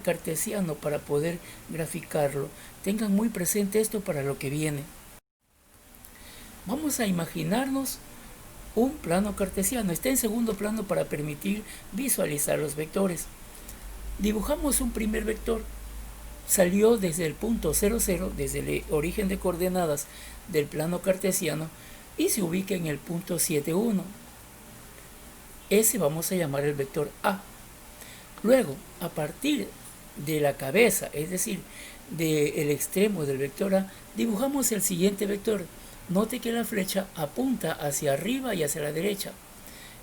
cartesiano para poder graficarlo. Tengan muy presente esto para lo que viene. Vamos a imaginarnos un plano cartesiano. Está en segundo plano para permitir visualizar los vectores. Dibujamos un primer vector. Salió desde el punto 00, desde el origen de coordenadas del plano cartesiano, y se ubica en el punto 7,1. Ese vamos a llamar el vector A. Luego, a partir de la cabeza, es decir, del extremo del vector A, dibujamos el siguiente vector. Note que la flecha apunta hacia arriba y hacia la derecha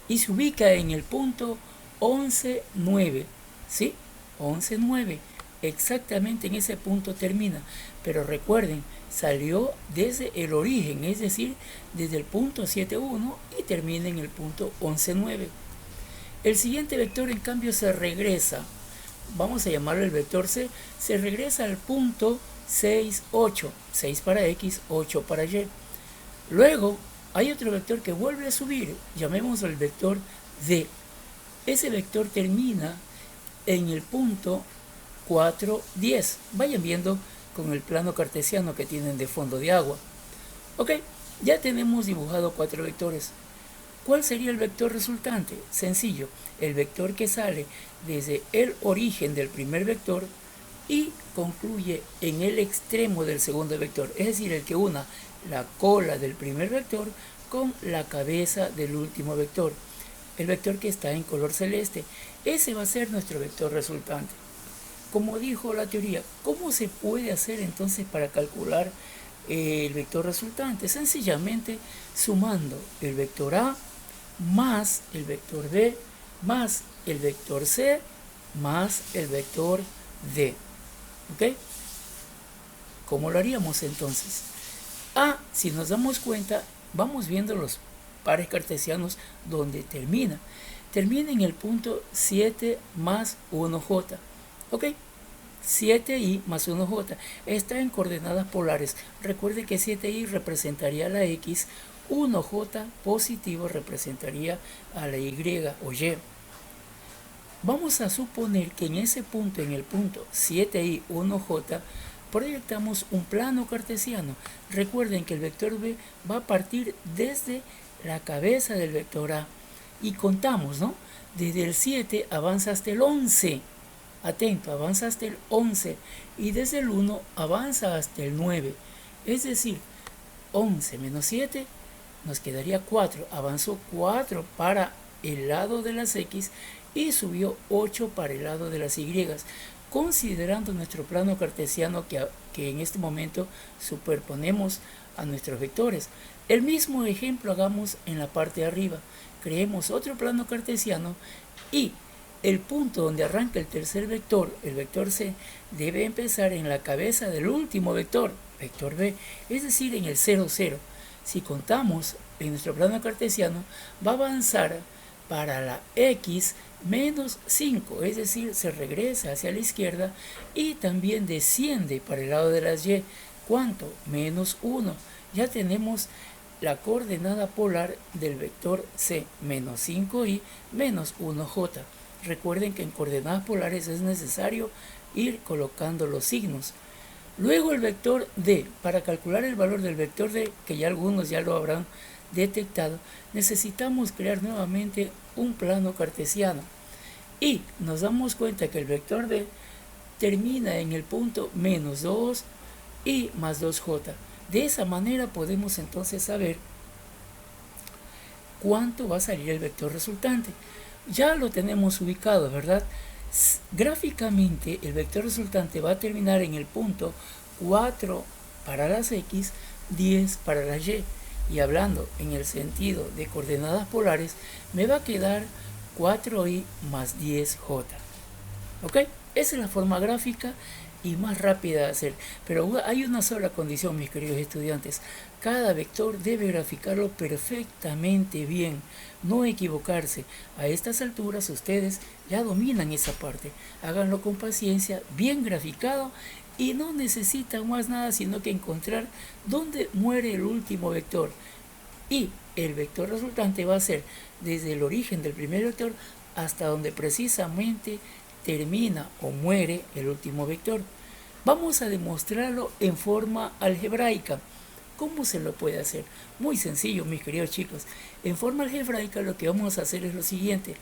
y se ubica en el punto 11,9. ¿Sí? 11,9. Exactamente en ese punto termina. Pero recuerden, salió desde el origen, es decir, desde el punto 7,1 y termina en el punto 11,9. El siguiente vector, en cambio, se regresa. Vamos a llamarlo el vector C. Se regresa al punto 6,8. 6 para X, 8 para Y. Luego hay otro vector que vuelve a subir, llamémoslo el vector D. Ese vector termina en el punto 4,10. Vayan viendo con el plano cartesiano que tienen de fondo de agua. Ok, ya tenemos dibujado 4 vectores. ¿Cuál sería el vector resultante? Sencillo, el vector que sale desde el origen del primer vector y concluye en el extremo del segundo vector, es decir, el que una la cola del primer vector con la cabeza del último vector, el vector que está en color celeste. Ese va a ser nuestro vector resultante. Como dijo la teoría, ¿cómo se puede hacer entonces para calcular el vector resultante? Sencillamente sumando el vector A más el vector B más el vector C más el vector D. ¿Ok? ¿Cómo lo haríamos entonces? Si nos damos cuenta, vamos viendo los pares cartesianos donde termina. Termina en el punto 7 más 1j. ¿Ok? 7i más 1j. Está en coordenadas polares. Recuerde que 7i representaría la x, 1j positivo representaría a la y o y. Vamos a suponer que en ese punto, en el punto 7i, 1j, proyectamos un plano cartesiano. Recuerden que el vector B va a partir desde la cabeza del vector A. Y contamos, ¿no? Desde el 7 avanza hasta el 11. Atento, avanza hasta el 11. Y desde el 1 avanza hasta el 9. Es decir, 11 menos 7 nos quedaría 4. Avanzó 4 para el lado de las X y subió 8 para el lado de las Y. Considerando nuestro plano cartesiano que en este momento superponemos a nuestros vectores. El mismo ejemplo hagamos en la parte de arriba. Creemos otro plano cartesiano y el punto donde arranca el tercer vector, el vector C, debe empezar en la cabeza del último vector, vector B, es decir, en el 0, 0. Si contamos en nuestro plano cartesiano, va a avanzar para la X menos 5, es decir, se regresa hacia la izquierda y también desciende para el lado de las Y. ¿Cuánto? Menos 1. Ya tenemos la coordenada polar del vector C, menos 5i menos 1j. Recuerden que en coordenadas polares es necesario ir colocando los signos. Luego el vector D. Para calcular el valor del vector D, que ya algunos ya lo habrán detectado, necesitamos crear nuevamente un plano cartesiano. Y nos damos cuenta que el vector D termina en el punto menos 2 y más 2j. De esa manera podemos entonces saber cuánto va a salir el vector resultante. Ya lo tenemos ubicado, ¿verdad? Gráficamente el vector resultante va a terminar en el punto 4 para las X, 10 para las Y. Y hablando en el sentido de coordenadas polares, me va a quedar 4i más 10j. ¿Ok? Esa es la forma gráfica y más rápida de hacer. Pero hay una sola condición, mis queridos estudiantes. Cada vector debe graficarlo perfectamente bien, no equivocarse. A estas alturas ustedes ya dominan esa parte. Háganlo con paciencia, bien graficado, y no necesitan más nada sino que encontrar dónde muere el último vector. Y el vector resultante va a ser desde el origen del primer vector hasta donde precisamente termina o muere el último vector. Vamos a demostrarlo en forma algebraica. ¿Cómo se lo puede hacer? Muy sencillo, mis queridos chicos. En forma algebraica lo que vamos a hacer es lo siguiente.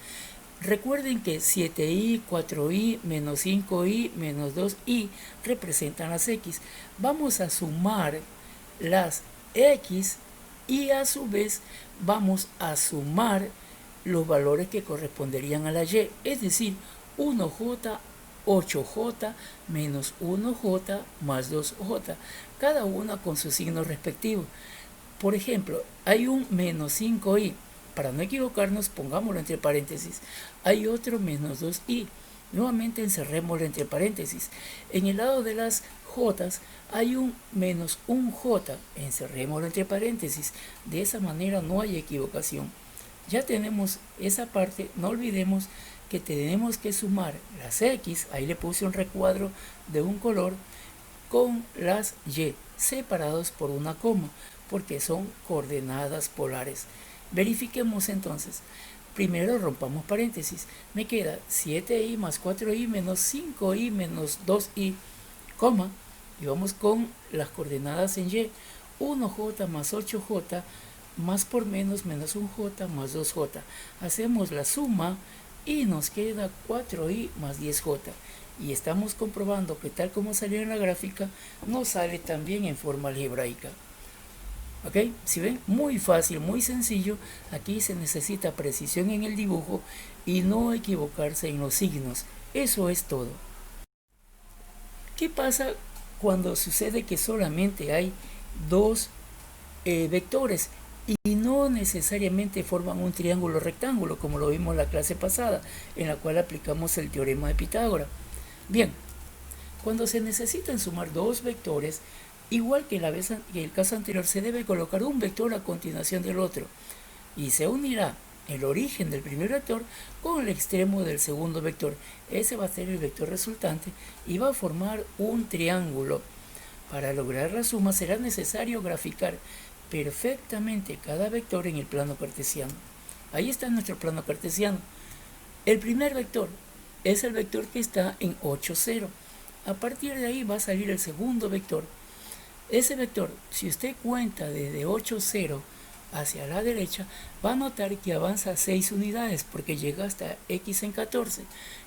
Recuerden que 7i, 4i, menos 5i, menos 2i representan las x. Vamos a sumar las x y a su vez vamos a sumar los valores que corresponderían a la y. Es decir, 1j, 8j, menos 1j más 2j. Cada una con su signo respectivo. Por ejemplo, hay un menos 5i. Para no equivocarnos, pongámoslo entre paréntesis. Hay otro menos 2i. Nuevamente encerrémoslo entre paréntesis. En el lado de las j hay un menos 1j. Encerrémoslo entre paréntesis. De esa manera no hay equivocación. Ya tenemos esa parte. No olvidemos que tenemos que sumar las x. Ahí le puse un recuadro de un color con las y separados por una coma, porque son coordenadas polares. Verifiquemos entonces. Primero rompamos paréntesis. Me queda 7i más 4i menos 5i menos 2i, coma, y vamos con las coordenadas en y. 1j más 8j más por menos 1j más 2j. Hacemos la suma y nos queda 4i más 10j. Y estamos comprobando que tal como salió en la gráfica, nos sale también en forma algebraica. ¿Ok? Si ven, muy fácil, muy sencillo. Aquí se necesita precisión en el dibujo y no equivocarse en los signos. Eso es todo. ¿Qué pasa cuando sucede que solamente hay dos vectores y no necesariamente forman un triángulo rectángulo, como lo vimos en la clase pasada, en la cual aplicamos el teorema de Pitágoras? Bien, cuando se necesitan sumar dos vectores, igual que el caso anterior, se debe colocar un vector a continuación del otro y se unirá el origen del primer vector con el extremo del segundo vector. Ese va a ser el vector resultante y va a formar un triángulo. Para lograr la suma será necesario graficar perfectamente cada vector en el plano cartesiano. Ahí está nuestro plano cartesiano. El primer vector es el vector que está en 8, 0. A partir de ahí va a salir el segundo vector. Ese vector, si usted cuenta desde 8, 0 hacia la derecha, va a notar que avanza 6 unidades porque llega hasta x en 14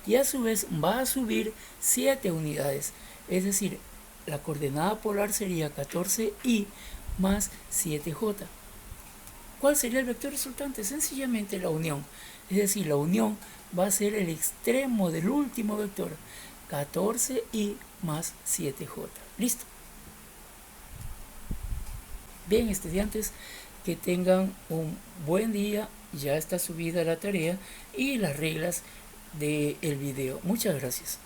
y a su vez va a subir 7 unidades. Es decir, la coordenada polar sería 14i más 7j. ¿Cuál sería el vector resultante? Sencillamente la unión. Es decir, la unión va a ser el extremo del último vector, 14i más 7j. Listo. Bien, estudiantes, que tengan un buen día. Ya está subida la tarea y las reglas del video. Muchas gracias.